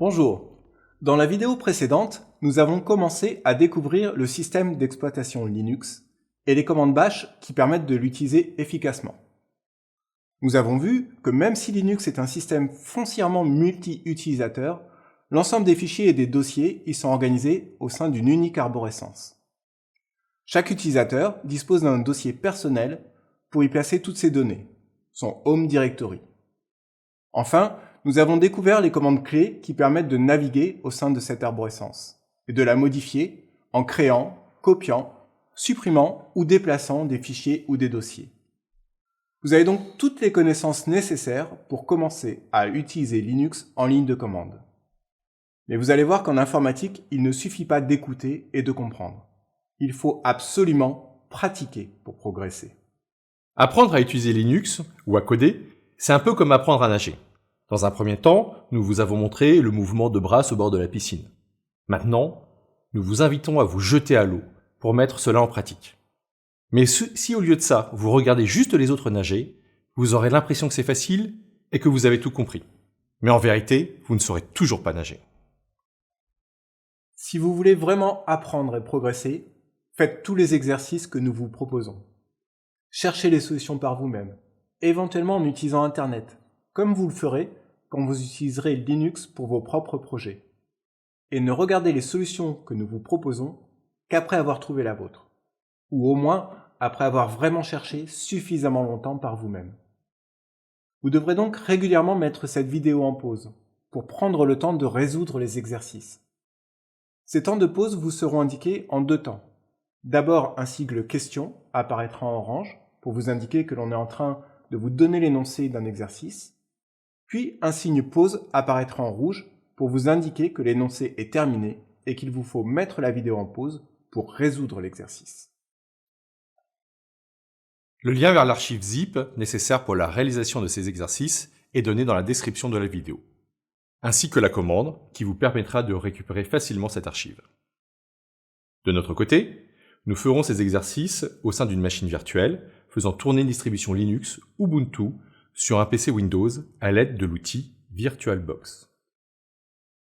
Bonjour. Dans la vidéo précédente, nous avons commencé à découvrir le système d'exploitation Linux et les commandes bash qui permettent de l'utiliser efficacement. Nous avons vu que même si Linux est un système foncièrement multi-utilisateur, l'ensemble des fichiers et des dossiers y sont organisés au sein d'une unique arborescence. Chaque utilisateur dispose d'un dossier personnel pour y placer toutes ses données, son Home Directory. Enfin, nous avons découvert les commandes clés qui permettent de naviguer au sein de cette arborescence et de la modifier en créant, copiant, supprimant ou déplaçant des fichiers ou des dossiers. Vous avez donc toutes les connaissances nécessaires pour commencer à utiliser Linux en ligne de commande. Mais vous allez voir qu'en informatique, il ne suffit pas d'écouter et de comprendre. Il faut absolument pratiquer pour progresser. Apprendre à utiliser Linux ou à coder, c'est un peu comme apprendre à nager. Dans un premier temps, nous vous avons montré le mouvement de bras au bord de la piscine. Maintenant, nous vous invitons à vous jeter à l'eau pour mettre cela en pratique. Mais si au lieu de ça, vous regardez juste les autres nager, vous aurez l'impression que c'est facile et que vous avez tout compris. Mais en vérité, vous ne saurez toujours pas nager. Si vous voulez vraiment apprendre et progresser, faites tous les exercices que nous vous proposons. Cherchez les solutions par vous-même, éventuellement en utilisant Internet, comme vous le ferez quand vous utiliserez Linux pour vos propres projets. Et ne regardez les solutions que nous vous proposons qu'après avoir trouvé la vôtre, ou au moins après avoir vraiment cherché suffisamment longtemps par vous-même. Vous devrez donc régulièrement mettre cette vidéo en pause pour prendre le temps de résoudre les exercices. Ces temps de pause vous seront indiqués en deux temps. D'abord, un sigle question apparaîtra en orange pour vous indiquer que l'on est en train de vous donner l'énoncé d'un exercice. Puis un signe pause apparaîtra en rouge pour vous indiquer que l'énoncé est terminé et qu'il vous faut mettre la vidéo en pause pour résoudre l'exercice. Le lien vers l'archive zip nécessaire pour la réalisation de ces exercices est donné dans la description de la vidéo, ainsi que la commande qui vous permettra de récupérer facilement cette archive. De notre côté, nous ferons ces exercices au sein d'une machine virtuelle faisant tourner une distribution Linux Ubuntu sur un PC Windows à l'aide de l'outil VirtualBox.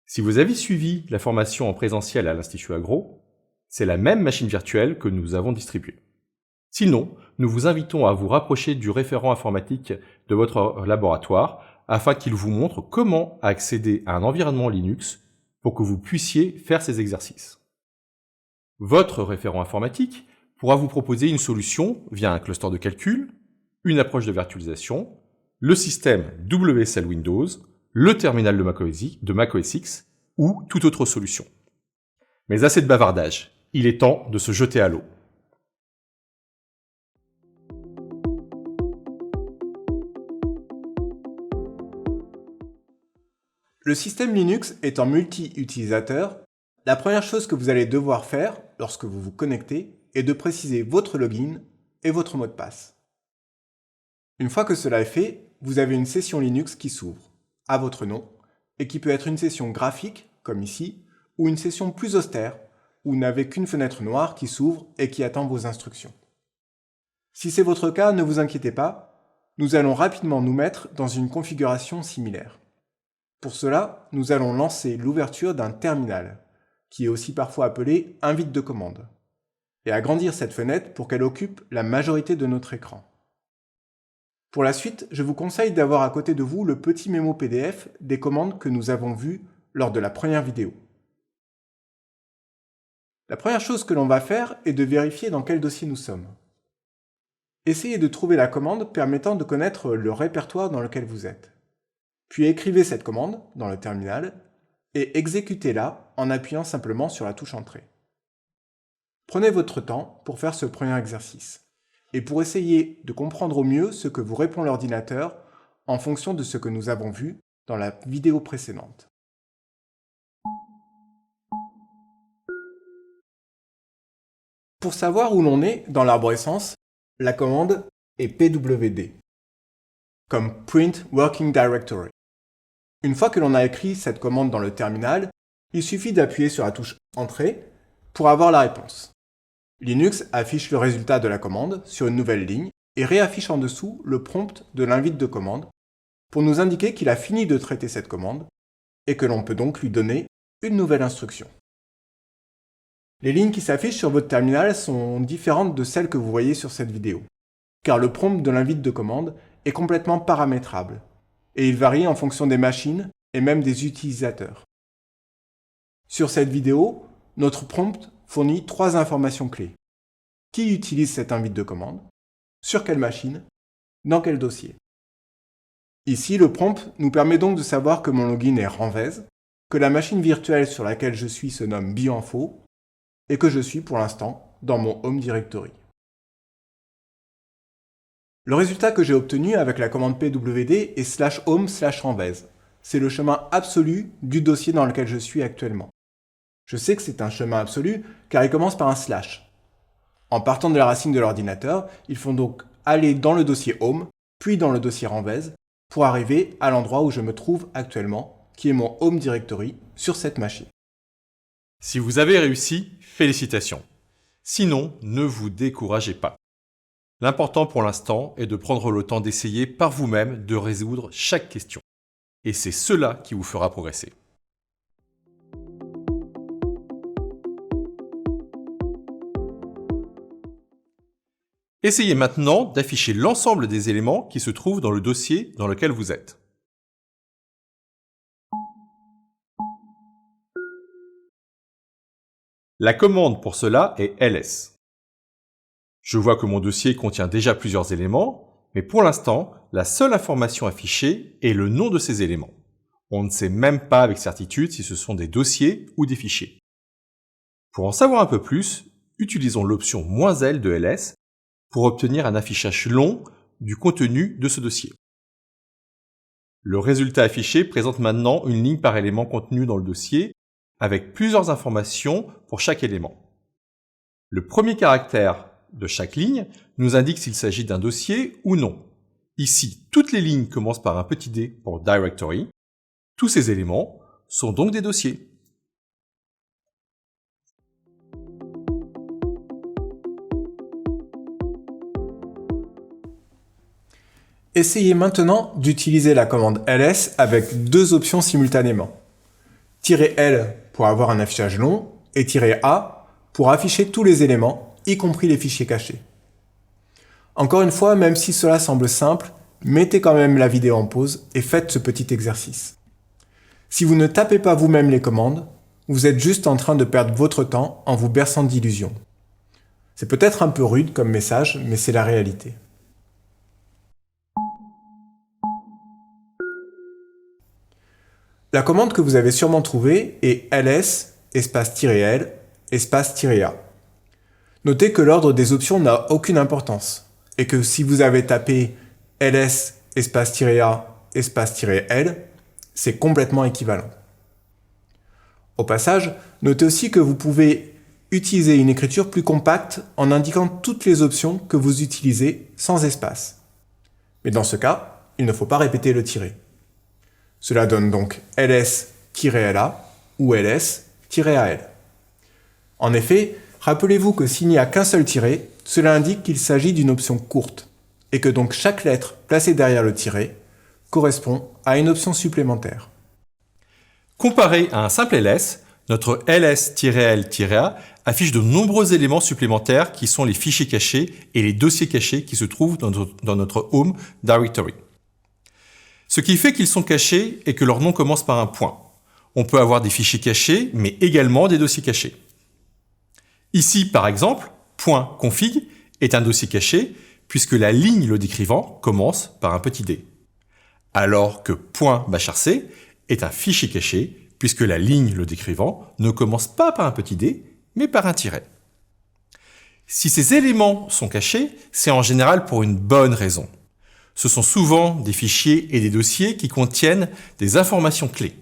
Si vous avez suivi la formation en présentiel à l'Institut Agro, c'est la même machine virtuelle que nous avons distribuée. Sinon, nous vous invitons à vous rapprocher du référent informatique de votre laboratoire afin qu'il vous montre comment accéder à un environnement Linux pour que vous puissiez faire ces exercices. Votre référent informatique pourra vous proposer une solution via un cluster de calcul, une approche de virtualisation, le système WSL Windows, le terminal de macOS X ou toute autre solution. Mais assez de bavardage, il est temps de se jeter à l'eau. Le système Linux étant multi-utilisateur, la première chose que vous allez devoir faire lorsque vous vous connectez est de préciser votre login et votre mot de passe. Une fois que cela est fait, vous avez une session Linux qui s'ouvre, à votre nom, et qui peut être une session graphique, comme ici, ou une session plus austère, où vous n'avez qu'une fenêtre noire qui s'ouvre et qui attend vos instructions. Si c'est votre cas, ne vous inquiétez pas, nous allons rapidement nous mettre dans une configuration similaire. Pour cela, nous allons lancer l'ouverture d'un terminal, qui est aussi parfois appelé invite de commande, et agrandir cette fenêtre pour qu'elle occupe la majorité de notre écran. Pour la suite, je vous conseille d'avoir à côté de vous le petit mémo PDF des commandes que nous avons vues lors de la première vidéo. La première chose que l'on va faire est de vérifier dans quel dossier nous sommes. Essayez de trouver la commande permettant de connaître le répertoire dans lequel vous êtes. Puis écrivez cette commande dans le terminal et exécutez-la en appuyant simplement sur la touche Entrée. Prenez votre temps pour faire ce premier exercice et pour essayer de comprendre au mieux ce que vous répond l'ordinateur en fonction de ce que nous avons vu dans la vidéo précédente. Pour savoir où l'on est dans l'arborescence, la commande est pwd, comme Print Working Directory. Une fois que l'on a écrit cette commande dans le terminal, il suffit d'appuyer sur la touche Entrée pour avoir la réponse. Linux affiche le résultat de la commande sur une nouvelle ligne et réaffiche en dessous le prompt de l'invite de commande pour nous indiquer qu'il a fini de traiter cette commande et que l'on peut donc lui donner une nouvelle instruction. Les lignes qui s'affichent sur votre terminal sont différentes de celles que vous voyez sur cette vidéo, car le prompt de l'invite de commande est complètement paramétrable, et il varie en fonction des machines et même des utilisateurs. Sur cette vidéo, notre prompt fournit 3 informations clés. Qui utilise cette invite de commande? Sur quelle machine? Dans quel dossier? Ici, le prompt nous permet donc de savoir que mon login est Renvez, que la machine virtuelle sur laquelle je suis se nomme Bioinfo, et que je suis pour l'instant dans mon Home Directory. Le résultat que j'ai obtenu avec la commande pwd est /home/renvez. C'est le chemin absolu du dossier dans lequel je suis actuellement. Je sais que c'est un chemin absolu car il commence par un slash. En partant de la racine de l'ordinateur, il faut donc aller dans le dossier Home, puis dans le dossier Renvez, pour arriver à l'endroit où je me trouve actuellement, qui est mon Home Directory sur cette machine. Si vous avez réussi, félicitations. Sinon, ne vous découragez pas. L'important pour l'instant est de prendre le temps d'essayer par vous-même de résoudre chaque question. Et c'est cela qui vous fera progresser. Essayez maintenant d'afficher l'ensemble des éléments qui se trouvent dans le dossier dans lequel vous êtes. La commande pour cela est ls. Je vois que mon dossier contient déjà plusieurs éléments, mais pour l'instant, la seule information affichée est le nom de ces éléments. On ne sait même pas avec certitude si ce sont des dossiers ou des fichiers. Pour en savoir un peu plus, utilisons l'option "-l de ls pour obtenir un affichage long du contenu de ce dossier. Le résultat affiché présente maintenant une ligne par élément contenu dans le dossier, avec plusieurs informations pour chaque élément. Le premier caractère de chaque ligne nous indique s'il s'agit d'un dossier ou non. Ici, toutes les lignes commencent par un petit d pour directory. Tous ces éléments sont donc des dossiers. Essayez maintenant d'utiliser la commande ls avec 2 options simultanément. "-l" pour avoir un affichage long et "-a" pour afficher tous les éléments, y compris les fichiers cachés. Encore une fois, même si cela semble simple, mettez quand même la vidéo en pause et faites ce petit exercice. Si vous ne tapez pas vous-même les commandes, vous êtes juste en train de perdre votre temps en vous berçant d'illusions. C'est peut-être un peu rude comme message, mais c'est la réalité. La commande que vous avez sûrement trouvée est ls --l --a. Notez que l'ordre des options n'a aucune importance et que si vous avez tapé ls --a --l, c'est complètement équivalent. Au passage, notez aussi que vous pouvez utiliser une écriture plus compacte en indiquant toutes les options que vous utilisez sans espace. Mais dans ce cas, il ne faut pas répéter le tiret. Cela donne donc ls-la ou ls-al. En effet, rappelez-vous que s'il n'y a qu'un seul tiret, cela indique qu'il s'agit d'une option courte, et que donc chaque lettre placée derrière le tiret correspond à une option supplémentaire. Comparé à un simple ls, notre ls-l-a affiche de nombreux éléments supplémentaires qui sont les fichiers cachés et les dossiers cachés qui se trouvent dans notre Home Directory. Ce qui fait qu'ils sont cachés et que leur nom commence par un point. On peut avoir des fichiers cachés, mais également des dossiers cachés. Ici, par exemple, .config est un dossier caché puisque la ligne le décrivant commence par un petit d. Alors que .bashrc est un fichier caché puisque la ligne le décrivant ne commence pas par un petit d, mais par un tiret. Si ces éléments sont cachés, c'est en général pour une bonne raison. Ce sont souvent des fichiers et des dossiers qui contiennent des informations clés.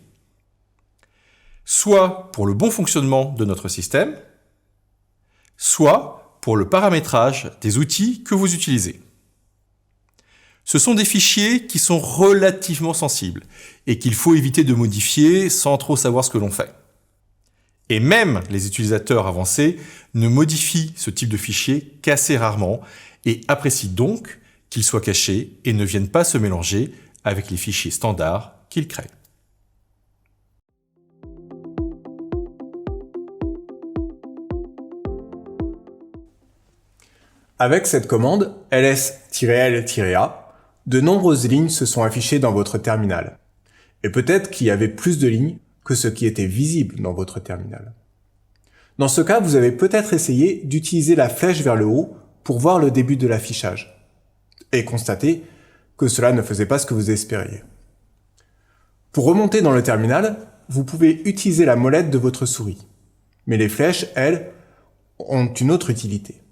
Soit pour le bon fonctionnement de notre système, soit pour le paramétrage des outils que vous utilisez. Ce sont des fichiers qui sont relativement sensibles et qu'il faut éviter de modifier sans trop savoir ce que l'on fait. Et même les utilisateurs avancés ne modifient ce type de fichier qu'assez rarement et apprécient donc qu'ils soient cachés et ne viennent pas se mélanger avec les fichiers standards qu'ils créent. Avec cette commande ls-l-a, de nombreuses lignes se sont affichées dans votre terminal. Et peut-être qu'il y avait plus de lignes que ce qui était visible dans votre terminal. Dans ce cas, vous avez peut-être essayé d'utiliser la flèche vers le haut pour voir le début de l'affichage et constater que cela ne faisait pas ce que vous espériez. Pour remonter dans le terminal, vous pouvez utiliser la molette de votre souris. Mais les flèches, elles, ont une autre utilité.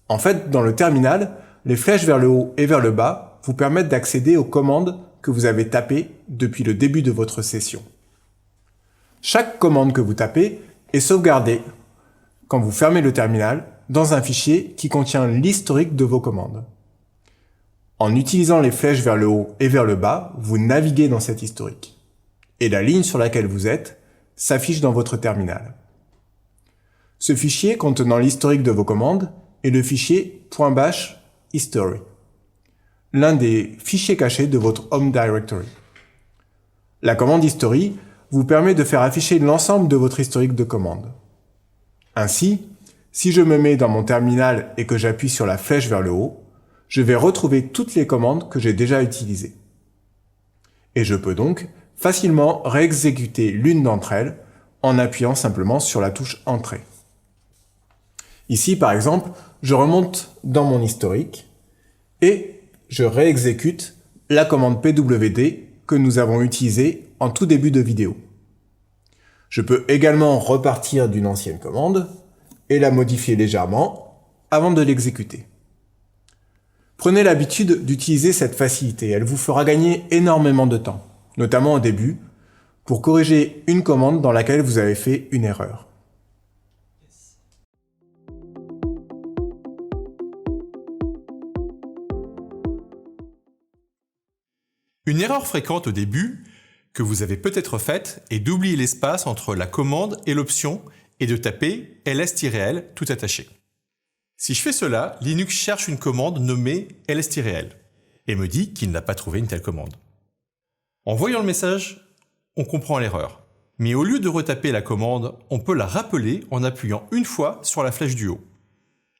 En fait, dans le terminal, les flèches vers le haut et vers le bas vous permettent d'accéder aux commandes que vous avez tapées depuis le début de votre session. Chaque commande que vous tapez est sauvegardée quand vous fermez le terminal dans un fichier qui contient l'historique de vos commandes. En utilisant les flèches vers le haut et vers le bas, vous naviguez dans cet historique. Et la ligne sur laquelle vous êtes s'affiche dans votre terminal. Ce fichier contenant l'historique de vos commandes est le fichier .bash history, l'un des fichiers cachés de votre Home Directory. La commande history vous permet de faire afficher l'ensemble de votre historique de commandes. Ainsi, si je me mets dans mon terminal et que j'appuie sur la flèche vers le haut, je vais retrouver toutes les commandes que j'ai déjà utilisées. Et je peux donc facilement réexécuter l'une d'entre elles en appuyant simplement sur la touche Entrée. Ici, par exemple, je remonte dans mon historique et je réexécute la commande pwd que nous avons utilisée en tout début de vidéo. Je peux également repartir d'une ancienne commande et la modifier légèrement avant de l'exécuter. Prenez l'habitude d'utiliser cette facilité, elle vous fera gagner énormément de temps, notamment au début, pour corriger une commande dans laquelle vous avez fait une erreur. Une erreur fréquente au début, que vous avez peut-être faite, est d'oublier l'espace entre la commande et l'option et de taper ls-l tout attaché. Si je fais cela, Linux cherche une commande nommée ls-l et me dit qu'il n'a pas trouvé une telle commande. En voyant le message, on comprend l'erreur. Mais au lieu de retaper la commande, on peut la rappeler en appuyant une fois sur la flèche du haut.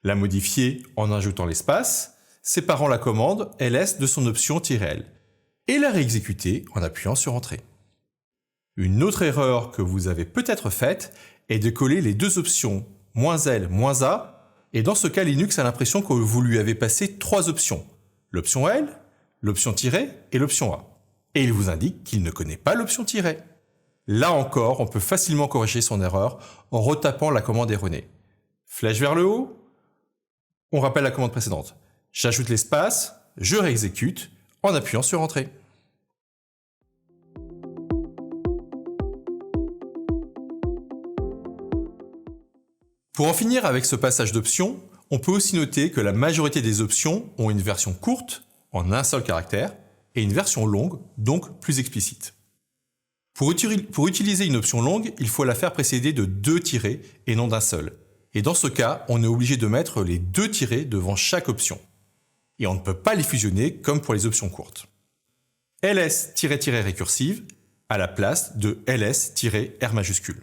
La modifier en ajoutant l'espace, séparant la commande ls de son option -l, et la réexécuter en appuyant sur Entrée. Une autre erreur que vous avez peut-être faite est de coller les deux options -l, -a, et dans ce cas, Linux a l'impression que vous lui avez passé trois options, l'option L, l'option -, et l'option A. Et il vous indique qu'il ne connaît pas l'option -. Là encore, on peut facilement corriger son erreur en retapant la commande erronée. Flèche vers le haut, on rappelle la commande précédente. J'ajoute l'espace, je réexécute en appuyant sur Entrée. Pour en finir avec ce passage d'options, on peut aussi noter que la majorité des options ont une version courte, en un seul caractère, et une version longue, donc plus explicite. Pour utiliser une option longue, il faut la faire précéder de 2 tirets et non d'un seul. Et dans ce cas, on est obligé de mettre les 2 tirets devant chaque option. Et on ne peut pas les fusionner comme pour les options courtes. ls-récursive à la place de ls-r majuscule.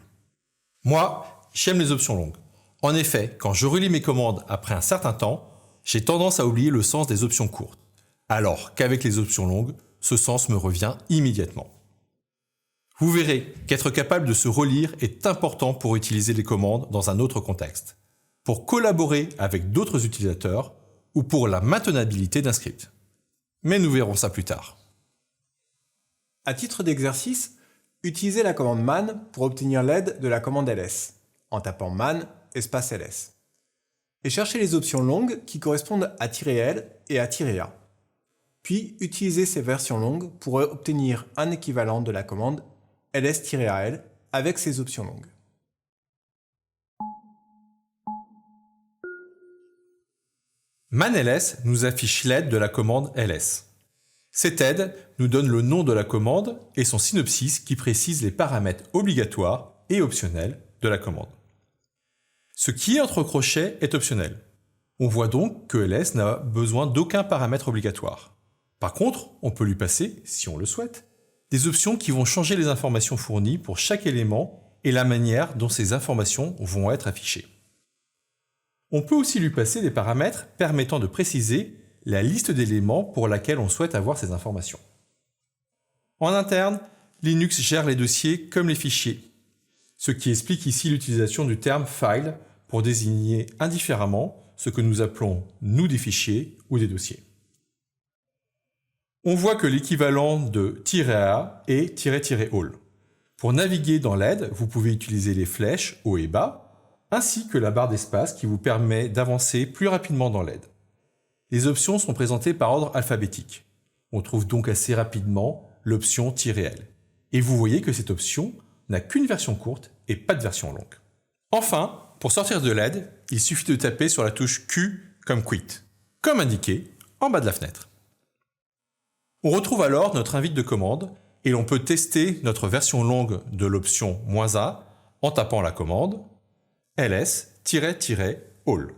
Moi, j'aime les options longues. En effet, quand je relis mes commandes après un certain temps, j'ai tendance à oublier le sens des options courtes. Alors qu'avec les options longues, ce sens me revient immédiatement. Vous verrez qu'être capable de se relire est important pour utiliser les commandes dans un autre contexte, pour collaborer avec d'autres utilisateurs ou pour la maintenabilité d'un script. Mais nous verrons ça plus tard. À titre d'exercice, utilisez la commande man pour obtenir l'aide de la commande ls, en tapant man espace ls. Et cherchez les options longues qui correspondent à -l et à -a. Puis utilisez ces versions longues pour obtenir un équivalent de la commande ls-al avec ces options longues. Man-ls nous affiche l'aide de la commande ls. Cette aide nous donne le nom de la commande et son synopsis qui précise les paramètres obligatoires et optionnels de la commande. Ce qui est entre crochets est optionnel. On voit donc que ls n'a besoin d'aucun paramètre obligatoire. Par contre, on peut lui passer, si on le souhaite, des options qui vont changer les informations fournies pour chaque élément et la manière dont ces informations vont être affichées. On peut aussi lui passer des paramètres permettant de préciser la liste d'éléments pour laquelle on souhaite avoir ces informations. En interne, Linux gère les dossiers comme les fichiers, ce qui explique ici l'utilisation du terme file pour désigner indifféremment ce que nous appelons nous des fichiers ou des dossiers. On voit que l'équivalent de "-a" est "-all". Pour naviguer dans l'aide, vous pouvez utiliser les flèches haut et bas, ainsi que la barre d'espace qui vous permet d'avancer plus rapidement dans l'aide. Les options sont présentées par ordre alphabétique. On trouve donc assez rapidement l'option "-l". Et vous voyez que cette option n'a qu'une version courte et pas de version longue. Enfin, pour sortir de l'aide, il suffit de taper sur la touche Q comme Quit, comme indiqué en bas de la fenêtre. On retrouve alors notre invite de commande et l'on peut tester notre version longue de l'option "-a en tapant la commande ls-all.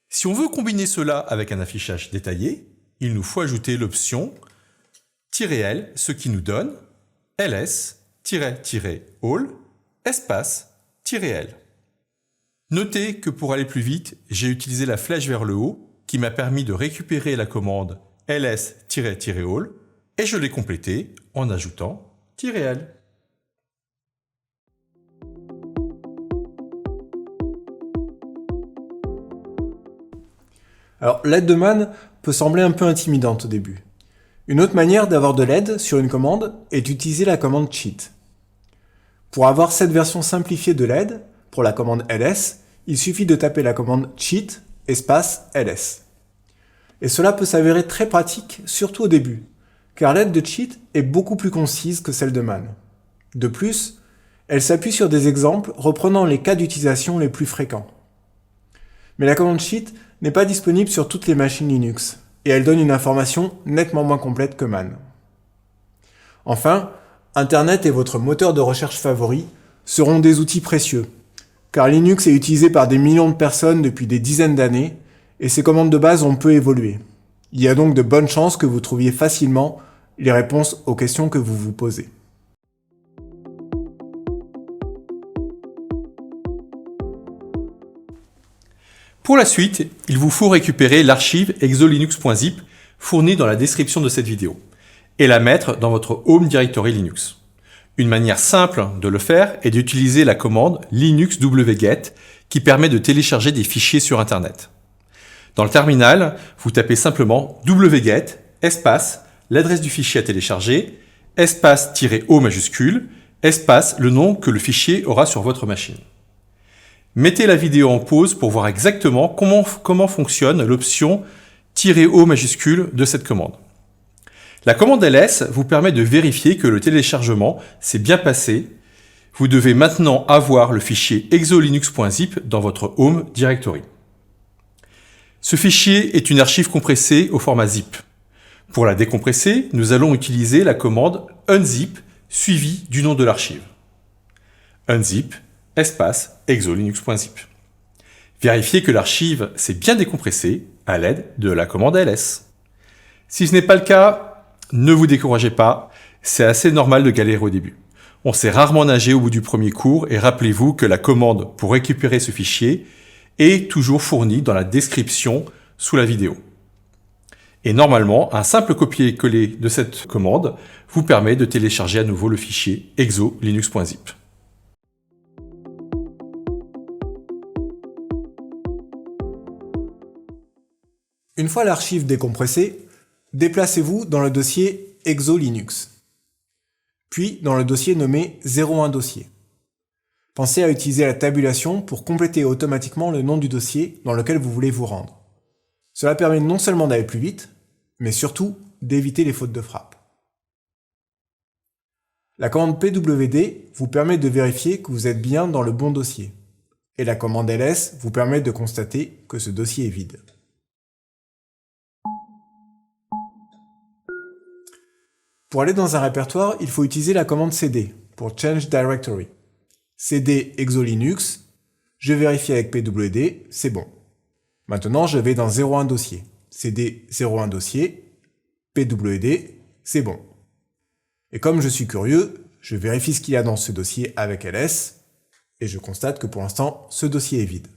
Si on veut combiner cela avec un affichage détaillé, il nous faut ajouter l'option "-l", ce qui nous donne ls-all espace "-l". Notez que pour aller plus vite, j'ai utilisé la flèche vers le haut qui m'a permis de récupérer la commande ls-all et je l'ai complétée en ajoutant "-l". Alors, l'aide de man peut sembler un peu intimidante au début. Une autre manière d'avoir de l'aide sur une commande est d'utiliser la commande cheat. Pour avoir cette version simplifiée de l'aide, pour la commande ls, il suffit de taper la commande cheat espace ls. Et cela peut s'avérer très pratique, surtout au début, car l'aide de cheat est beaucoup plus concise que celle de man. De plus, elle s'appuie sur des exemples reprenant les cas d'utilisation les plus fréquents. Mais la commande cheat n'est pas disponible sur toutes les machines Linux, et elle donne une information nettement moins complète que man. Enfin, Internet et votre moteur de recherche favori seront des outils précieux, car Linux est utilisé par des millions de personnes depuis des dizaines d'années, et ses commandes de base ont peu évolué. Il y a donc de bonnes chances que vous trouviez facilement les réponses aux questions que vous vous posez. Pour la suite, il vous faut récupérer l'archive exolinux.zip fournie dans la description de cette vidéo et la mettre dans votre Home Directory Linux. Une manière simple de le faire est d'utiliser la commande linux wget qui permet de télécharger des fichiers sur Internet. Dans le terminal, vous tapez simplement wget espace l'adresse du fichier à télécharger espace -o majuscule espace le nom que le fichier aura sur votre machine. Mettez la vidéo en pause pour voir exactement comment fonctionne l'option -o majuscule de cette commande. La commande ls vous permet de vérifier que le téléchargement s'est bien passé. Vous devez maintenant avoir le fichier exolinux.zip dans votre Home Directory. Ce fichier est une archive compressée au format zip. Pour la décompresser, nous allons utiliser la commande unzip suivie du nom de l'archive. Unzip espace exolinux.zip. Vérifiez que l'archive s'est bien décompressée à l'aide de la commande ls. Si ce n'est pas le cas, ne vous découragez pas, c'est assez normal de galérer au début. On sait rarement nager au bout du premier cours et rappelez-vous que la commande pour récupérer ce fichier est toujours fournie dans la description sous la vidéo. Et normalement, un simple copier-coller de cette commande vous permet de télécharger à nouveau le fichier exolinux.zip. Une fois l'archive décompressée, déplacez-vous dans le dossier exolinux, puis dans le dossier nommé 01 dossier. Pensez à utiliser la tabulation pour compléter automatiquement le nom du dossier dans lequel vous voulez vous rendre. Cela permet non seulement d'aller plus vite, mais surtout d'éviter les fautes de frappe. La commande pwd vous permet de vérifier que vous êtes bien dans le bon dossier, et la commande ls vous permet de constater que ce dossier est vide. Pour aller dans un répertoire, il faut utiliser la commande cd pour Change Directory. cd exolinux, je vérifie avec pwd, c'est bon. Maintenant, je vais dans 01 dossier. cd 01 dossier, pwd, c'est bon. Et comme je suis curieux, je vérifie ce qu'il y a dans ce dossier avec ls, et je constate que pour l'instant, ce dossier est vide.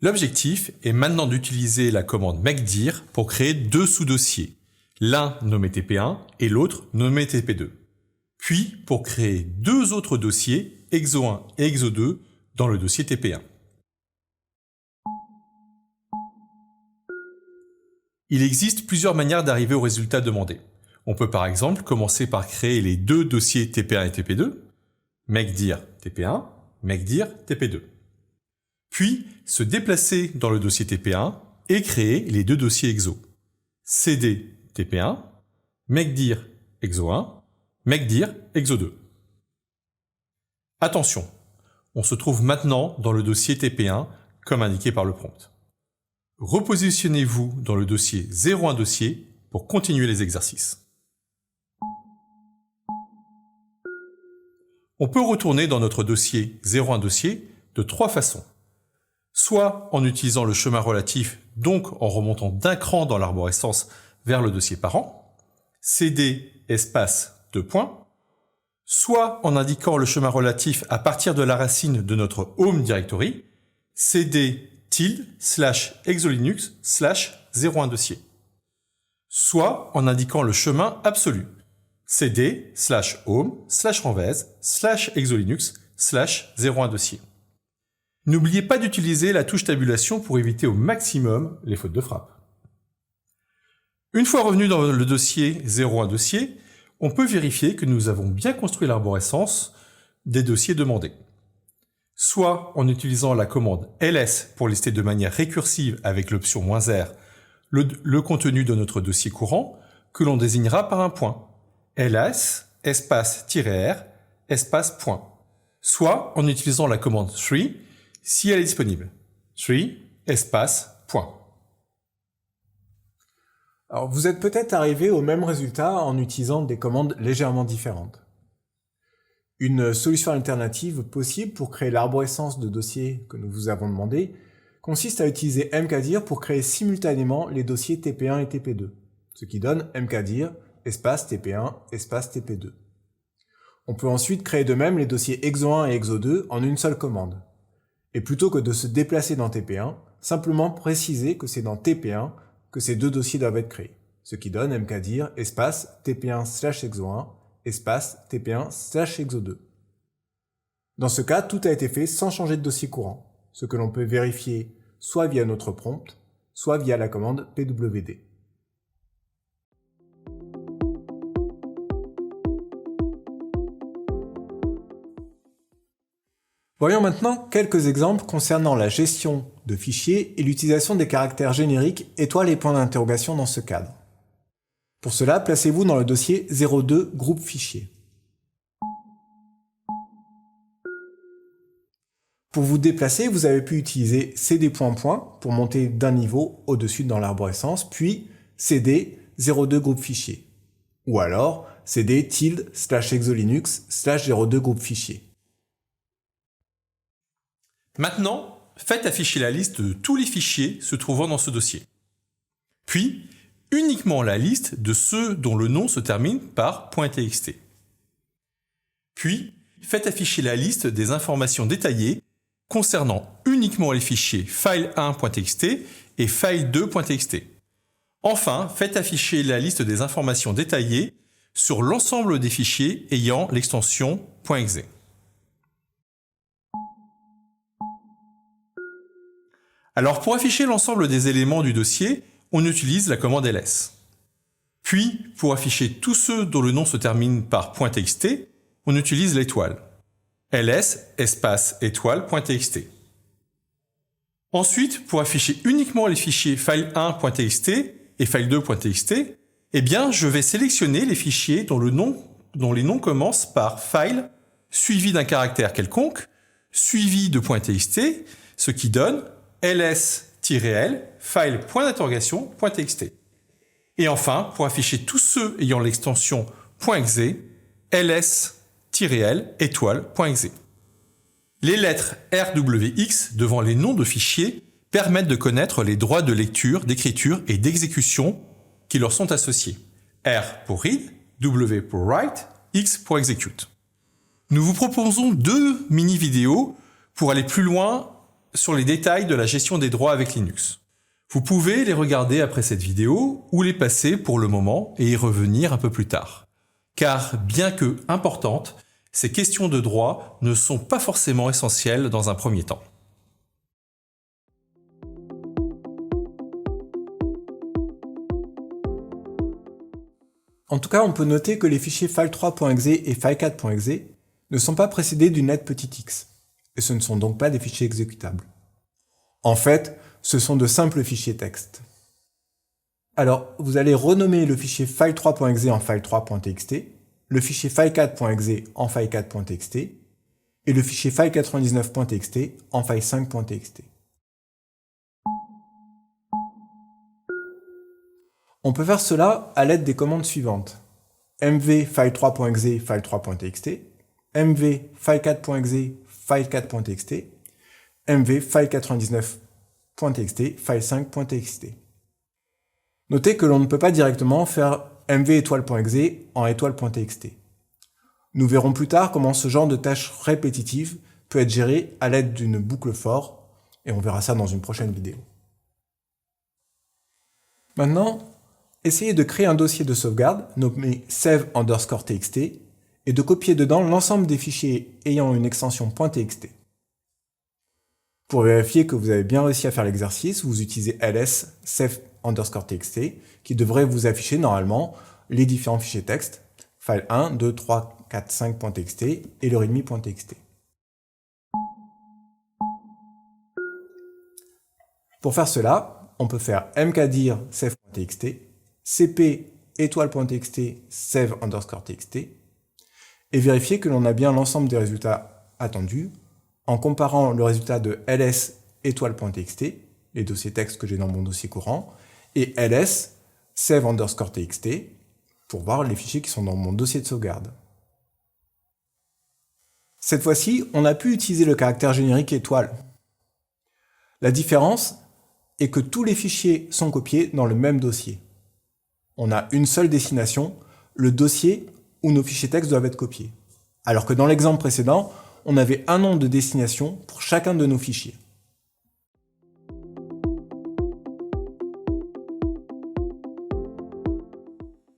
L'objectif est maintenant d'utiliser la commande makedir pour créer deux sous-dossiers, l'un nommé TP1 et l'autre nommé TP2. Puis pour créer deux autres dossiers, exo1 et exo2, dans le dossier TP1. Il existe plusieurs manières d'arriver au résultat demandé. On peut par exemple commencer par créer les deux dossiers TP1 et TP2, makedir TP1, makedir TP2. Puis se déplacer dans le dossier TP1 et créer les deux dossiers exo. cd TP1, makedir exo1, makedir exo2. Attention, on se trouve maintenant dans le dossier TP1 comme indiqué par le prompt. Repositionnez-vous dans le dossier 01 dossier pour continuer les exercices. On peut retourner dans notre dossier 01 dossier de trois façons. Soit en utilisant le chemin relatif, donc en remontant d'un cran dans l'arborescence vers le dossier parent, cd espace 2 points, soit en indiquant le chemin relatif à partir de la racine de notre home directory, cd /exolinux /01 dossier, soit en indiquant le chemin absolu, cd /home /renvez /exolinux /01 dossier. N'oubliez pas d'utiliser la touche tabulation pour éviter au maximum les fautes de frappe. Une fois revenu dans le dossier 01 dossier, on peut vérifier que nous avons bien construit l'arborescence des dossiers demandés. Soit en utilisant la commande ls pour lister de manière récursive avec l'option -r le contenu de notre dossier courant, que l'on désignera par un point, ls espace -r espace point, soit en utilisant la commande 3 si elle est disponible, 3 espace point. Alors, vous êtes peut-être arrivé au même résultat en utilisant des commandes légèrement différentes. Une solution alternative possible pour créer l'arborescence de dossiers que nous vous avons demandé consiste à utiliser mkdir pour créer simultanément les dossiers TP1 et TP2, ce qui donne mkdir espace TP1 espace TP2. On peut ensuite créer de même les dossiers exo1 et exo2 en une seule commande. Et plutôt que de se déplacer dans TP1, simplement préciser que c'est dans TP1 que ces deux dossiers doivent être créés, ce qui donne mkdir espace TP1/exo1 espace TP1/exo2. Dans ce cas, tout a été fait sans changer de dossier courant, ce que l'on peut vérifier soit via notre prompt, soit via la commande pwd. Voyons maintenant quelques exemples concernant la gestion de fichiers et l'utilisation des caractères génériques étoiles et points d'interrogation dans ce cadre. Pour cela, placez-vous dans le dossier 02 groupe fichiers. Pour vous déplacer, vous avez pu utiliser cd pour monter d'un niveau au-dessus dans l'arborescence, puis cd 02 groupe fichiers. Ou alors cd /exolinux /02 groupe fichiers. Maintenant, faites afficher la liste de tous les fichiers se trouvant dans ce dossier. Puis, uniquement la liste de ceux dont le nom se termine par .txt. Puis, faites afficher la liste des informations détaillées concernant uniquement les fichiers file1.txt et file2.txt. Enfin, faites afficher la liste des informations détaillées sur l'ensemble des fichiers ayant l'extension .exe. Alors pour afficher l'ensemble des éléments du dossier, on utilise la commande ls. Puis, pour afficher tous ceux dont le nom se termine par .txt, on utilise l'étoile. ls espace étoile.txt. Ensuite, pour afficher uniquement les fichiers file1.txt et file2.txt, eh bien, je vais sélectionner les fichiers dont les noms commencent par file suivi d'un caractère quelconque, suivi de .txt, ce qui donne ls-l file.txt. Et enfin, pour afficher tous ceux ayant l'extension .exe, ls-l étoile.exe. Les lettres RWX devant les noms de fichiers permettent de connaître les droits de lecture, d'écriture et d'exécution qui leur sont associés. R pour read, W pour write, X pour execute. Nous vous proposons 2 mini-vidéos pour aller plus loin sur les détails de la gestion des droits avec Linux. Vous pouvez les regarder après cette vidéo ou les passer pour le moment et y revenir un peu plus tard. Car bien que importantes, ces questions de droit ne sont pas forcément essentielles dans un premier temps. En tout cas, on peut noter que les fichiers file3.exe et file4.exe ne sont pas précédés d'une lettre x, et ce ne sont donc pas des fichiers exécutables. En fait, ce sont de simples fichiers texte. Alors, vous allez renommer le fichier file3.exe en file3.txt, le fichier file4.exe en file4.txt, et le fichier file99.txt en file5.txt. On peut faire cela à l'aide des commandes suivantes. mv file3.exe file3.txt, mv file4.exe file4.txt, mv file99.txt file5.txt. Notez que l'on ne peut pas directement faire mv étoile.exe en étoile.txt. Nous verrons plus tard comment ce genre de tâches répétitives peut être géré à l'aide d'une boucle for, et on verra ça dans une prochaine vidéo. Maintenant, essayez de créer un dossier de sauvegarde nommé save_txt et de copier dedans l'ensemble des fichiers ayant une extension .txt. Pour vérifier que vous avez bien réussi à faire l'exercice, vous utilisez ls save_txt qui devrait vous afficher normalement les différents fichiers texte, file 1, 2, 3, 4, 5.txt et le readme.txt. Pour faire cela, on peut faire mkdir save.txt, cp étoile.txt save_txt et vérifier que l'on a bien l'ensemble des résultats attendus en comparant le résultat de ls étoile.txt, les dossiers textes que j'ai dans mon dossier courant, et ls save_txt pour voir les fichiers qui sont dans mon dossier de sauvegarde. Cette fois-ci, on a pu utiliser le caractère générique étoile. La différence est que tous les fichiers sont copiés dans le même dossier. On a une seule destination, le dossier où nos fichiers texte doivent être copiés. Alors que dans l'exemple précédent, on avait un nom de destination pour chacun de nos fichiers.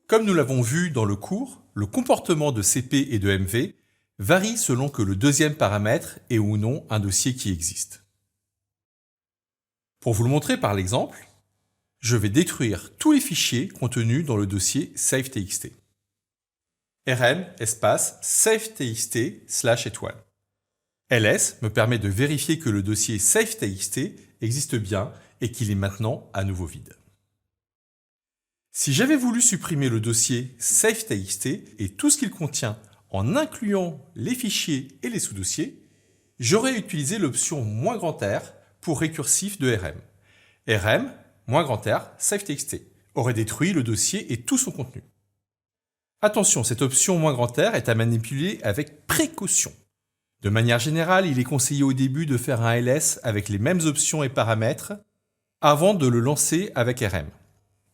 Comme nous l'avons vu dans le cours, le comportement de CP et de MV varie selon que le deuxième paramètre est ou non un dossier qui existe. Pour vous le montrer par l'exemple, je vais détruire tous les fichiers contenus dans le dossier save.txt. rm espace save.txt/étoile. ls me permet de vérifier que le dossier save.txt existe bien et qu'il est maintenant à nouveau vide. Si j'avais voulu supprimer le dossier save.txt et tout ce qu'il contient en incluant les fichiers et les sous-dossiers, j'aurais utilisé l'option -R pour récursif de rm. rm -R save.txt aurait détruit le dossier et tout son contenu. Attention, cette option -R est à manipuler avec précaution. De manière générale, il est conseillé au début de faire un ls avec les mêmes options et paramètres avant de le lancer avec rm.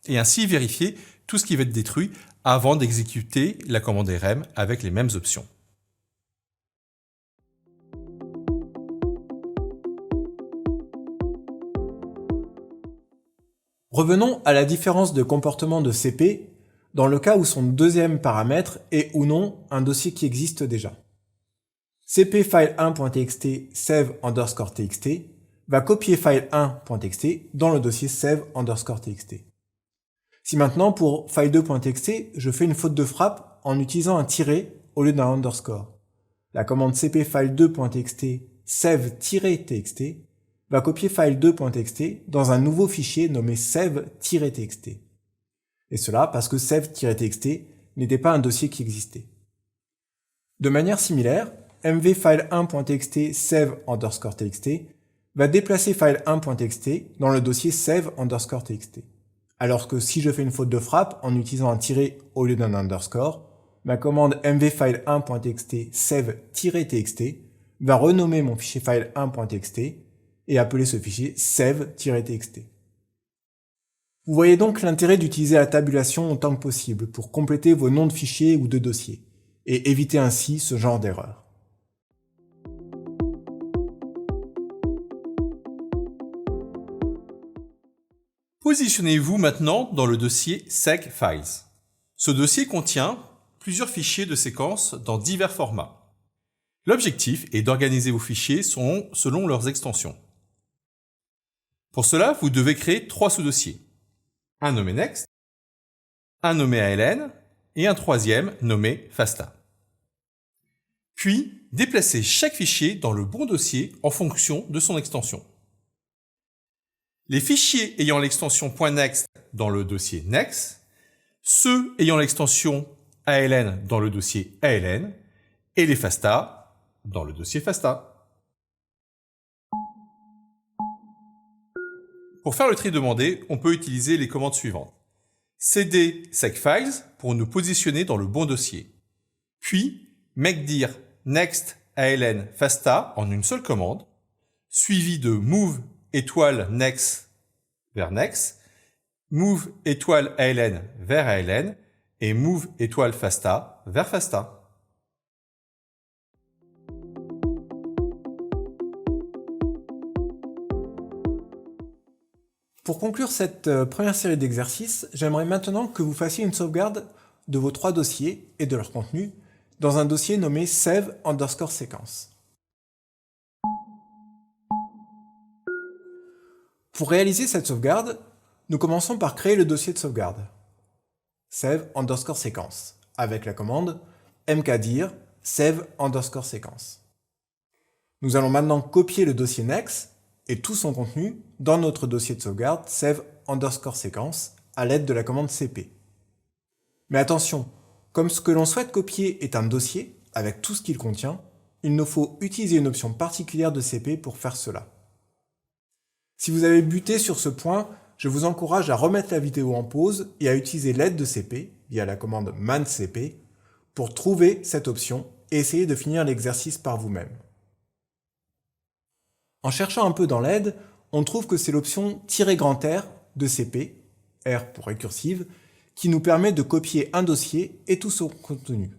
Et ainsi vérifier tout ce qui va être détruit avant d'exécuter la commande rm avec les mêmes options. Revenons à la différence de comportement de CP dans le cas où son deuxième paramètre est ou non un dossier qui existe déjà. CP file1.txt save_txt va copier file1.txt dans le dossier save_txt. Si maintenant pour file2.txt, je fais une faute de frappe en utilisant un tiret au lieu d'un underscore, la commande cp file2.txt save-txt va copier file2.txt dans un nouveau fichier nommé save-txt. Et cela parce que save-txt n'était pas un dossier qui existait. De manière similaire, mv file1.txt save_txt va déplacer file1.txt dans le dossier save_txt. Alors que si je fais une faute de frappe en utilisant un tiret au lieu d'un underscore, ma commande mv file1.txt save-txt va renommer mon fichier file1.txt et appeler ce fichier save-txt. Vous voyez donc l'intérêt d'utiliser la tabulation autant que possible pour compléter vos noms de fichiers ou de dossiers, et éviter ainsi ce genre d'erreur. Positionnez-vous maintenant dans le dossier Seg Files. Ce dossier contient plusieurs fichiers de séquence dans divers formats. L'objectif est d'organiser vos fichiers selon leurs extensions. Pour cela, vous devez créer 3 sous-dossiers. Un nommé Next, un nommé ALN et un troisième nommé FASTA. Puis, déplacez chaque fichier dans le bon dossier en fonction de son extension. Les fichiers ayant l'extension .next dans le dossier Next, ceux ayant l'extension ALN dans le dossier ALN et les FASTA dans le dossier FASTA. Pour faire le tri demandé, on peut utiliser les commandes suivantes. cd segfiles pour nous positionner dans le bon dossier. Puis, make dir next ALN FASTA en une seule commande, suivi de move =next vers next, move ALN vers ALN et move FASTA vers FASTA. Pour conclure cette première série d'exercices, j'aimerais maintenant que vous fassiez une sauvegarde de vos 3 dossiers et de leur contenu dans un dossier nommé save_sequence. Pour réaliser cette sauvegarde, nous commençons par créer le dossier de sauvegarde save_sequence avec la commande mkdir save_sequence. Nous allons maintenant copier le dossier next et tout son contenu dans notre dossier de sauvegarde save_sequence à l'aide de la commande cp. Mais attention, comme ce que l'on souhaite copier est un dossier avec tout ce qu'il contient, il nous faut utiliser une option particulière de cp pour faire cela. Si vous avez buté sur ce point, je vous encourage à remettre la vidéo en pause et à utiliser l'aide de cp via la commande man_cp pour trouver cette option et essayer de finir l'exercice par vous-même. En cherchant un peu dans l'aide, on trouve que c'est l'option -R de cp, R pour récursive, qui nous permet de copier un dossier et tout son contenu.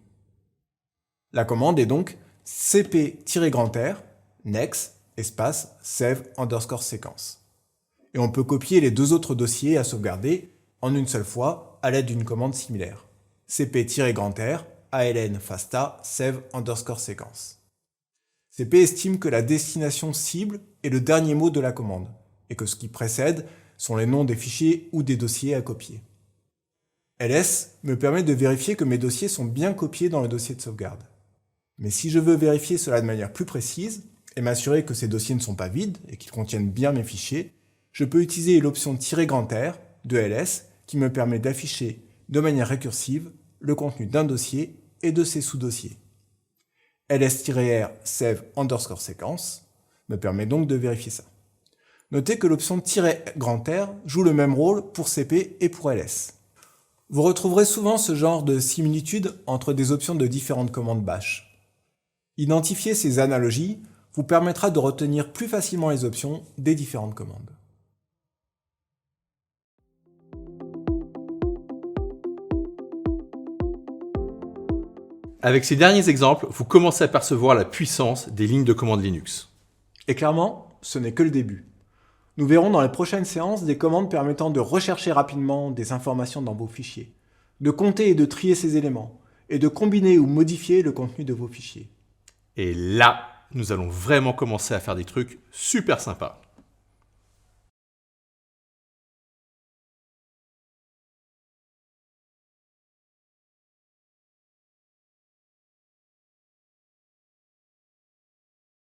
La commande est donc cp-R next espace save_sequence. Et on peut copier les 2 autres dossiers à sauvegarder en une seule fois à l'aide d'une commande similaire. cp-R ALN FASTA save_sequence. CP estime que la destination cible est le dernier mot de la commande, et que ce qui précède sont les noms des fichiers ou des dossiers à copier. ls me permet de vérifier que mes dossiers sont bien copiés dans le dossier de sauvegarde. Mais si je veux vérifier cela de manière plus précise, et m'assurer que ces dossiers ne sont pas vides et qu'ils contiennent bien mes fichiers, je peux utiliser l'option -R de ls qui me permet d'afficher de manière récursive le contenu d'un dossier et de ses sous-dossiers. ls-r save_sequence me permet donc de vérifier ça. Notez que l'option -R joue le même rôle pour cp et pour ls. Vous retrouverez souvent ce genre de similitude entre des options de différentes commandes bash. Identifier ces analogies vous permettra de retenir plus facilement les options des différentes commandes. Avec ces derniers exemples, vous commencez à percevoir la puissance des lignes de commande Linux. Et clairement, ce n'est que le début. Nous verrons dans les prochaines séances des commandes permettant de rechercher rapidement des informations dans vos fichiers, de compter et de trier ces éléments, et de combiner ou modifier le contenu de vos fichiers. Et là, nous allons vraiment commencer à faire des trucs super sympas.